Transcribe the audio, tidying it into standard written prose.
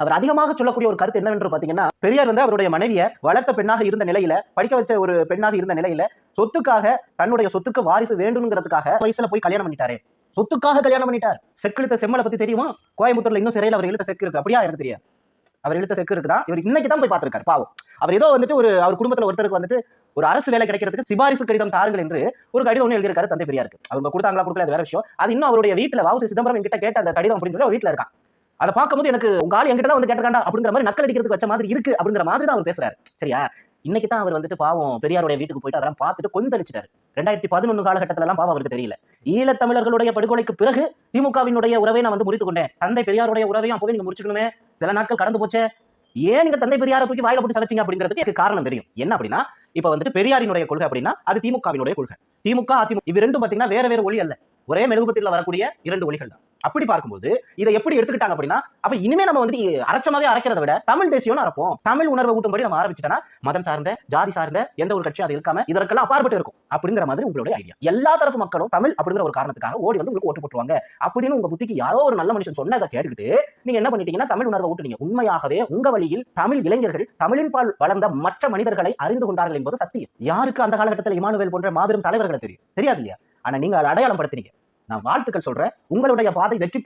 அவர் அதிகமாக சொல்லக்கூடிய ஒரு கருத்து என்னவென்று பாத்தீங்கன்னா, பெரியார் வந்து அவருடைய மனைவியை வளர்த்த பெண்ணாக இருந்த நிலையில, படிக்க வச்ச ஒரு பெண்ணாக இருந்த நிலையில, சொத்துக்காக தன்னுடைய சொத்துக்கு வாரிசு வேண்டும்ங்கிறதுக்காக வயசுல போய் கல்யாணம் பண்ணிட்டாரே. சொத்துக்காக கல்யாணம் பண்ணிட்டார். செக்கிழுத்த செம்மலை பத்தி தெரியுமா? கோயம்புத்தூர்ல இன்னும் சிறையில் அவர் இழுத்த செக்கு இருக்கு. அப்படியா? எனக்கு தெரியாது. அவர் இழுத்த செக்கு இருக்குதான். இவர் இன்னைக்கு தான் போய் பார்த்திருக்காரு. பாவம். அவர் ஏதோ வந்துட்டு அவர் குடும்பத்துல ஒருத்தருக்கு வந்துட்டு ஒரு அரசு வேலை கிடைக்கிறதுக்கு சிபாரிசு கடிதம் தாருங்கள் என்று ஒரு கடிதம் ஒன்று எழுதியிருக்காரு தந்தை பெரியாருக்கு. அவங்க கொடுத்தாங்களா கொடுக்கல அது வேற விஷயம். அது இன்னும் அவருடைய வீட்டுல வ.உ.சி. சிதம்பரம் என்கிட்ட கேட்ட அந்த கடிதம் அப்படின்னு சொல்லி வீட்டுல இருக்கான். அதை பார்க்கும்போது எனக்கு உங்க ஆள் என்கிட்ட தான் வந்து கேட்டிருக்காண்டா அப்படிங்கிற மாதிரி நக்கல் அடிக்கிறதுக்கு வச்ச மாதிரி இருக்கு அப்படிங்கிற மாதிரி தான் அவர் பேசுறாரு. சரியா? இன்னைக்கு தான் அவர் வந்துட்டு பாவம் பெரியாருடைய வீட்டுக்கு போயிட்டு அதெல்லாம் பார்த்துட்டு கொந்தளிச்சிட்டாரு. 2011 காலகட்டத்துல எல்லாம் பாவம் அவருக்கு தெரியல. ஈழத்தமிழர்களுடைய படுகொலைக்கு பிறகு திமுகவினுடைய உறவை நான் வந்து முறித்துக் கொண்டேன். தந்தை பெரியாருடைய உறவையும் அப்பவே நீங்க முடிச்சுக்கணுமே. சில நாட்கள் கடந்து போச்சே. ஏன் நீங்க தந்தை பெரியாரை தூக்கி வாயில போட்டு சமைச்சீங்க அப்படிங்கிறதுக்கு எனக்கு காரணம் தெரியும். என்ன அப்படின்னா, இப்ப வந்துட்டு பெரியாரினுடைய கொள்கை அப்படின்னா அது திமுகவினுடைய கொள்கை. திமுக, அதிமுக இது ரெண்டும் பாத்தீங்கன்னா வேற வேற ஒளி அல்ல. ஒரே மெழுகுபத்தில வரக்கூடிய இரண்டு ஒளிகள் தான். அப்படி பார்க்கும்போது இதை எப்படி எடுத்துக்கிட்டாங்க அப்படின்னா, அப்ப இனிமே நம்ம வந்து அரைச்சமாவே அரைக்கிறத விட தமிழ் தேசியம்னு அரைப்போம். தமிழ் உணர்வை ஊட்டும்படி நம்ம ஆரம்பிச்சிட்டோம்னா மதம் சார்ந்த, ஜாதி சார்ந்த எந்த ஒரு கட்சியும் அது இருக்காம இதற்கெல்லாம் அப்பாற்பட்டு இருக்கும் அப்படிங்கிற மாதிரி உங்களுடைய ஐடியா. எல்லா தரப்பு மக்களும் தமிழ் அப்படிங்கிற ஒரு காரணத்துக்காக ஓடி வந்து உங்களுக்கு ஓட்டு போட்டுருவாங்க அப்படின்னு உங்க புத்திக்கு யாரோ ஒரு நல்ல மனுஷன் சொன்னதை கேட்டுக்கிட்டு நீங்க என்ன பண்ணிட்டீங்கன்னா தமிழ் உணர்வை ஊட்டுனீங்க. உண்மையாகவே உங்க வழியில் தமிழ் இளைஞர்கள் தமிழின் பால் வளர்ந்த மற்ற மனிதர்களை அறிந்து கொண்டார்கள் என்பது சத்தியம். யாருக்கு அந்த காலகட்டத்தில் இமானுவேல் போன்ற மாபெரும் தலைவர்களை தெரியும்? தெரியாது இல்லையா? ஆனா நீங்க அடையாளம் படுத்துறீங்க. நான் வாழ்த்துக்கள் சொல்றேன். உங்களுடைய பாதை வெற்றி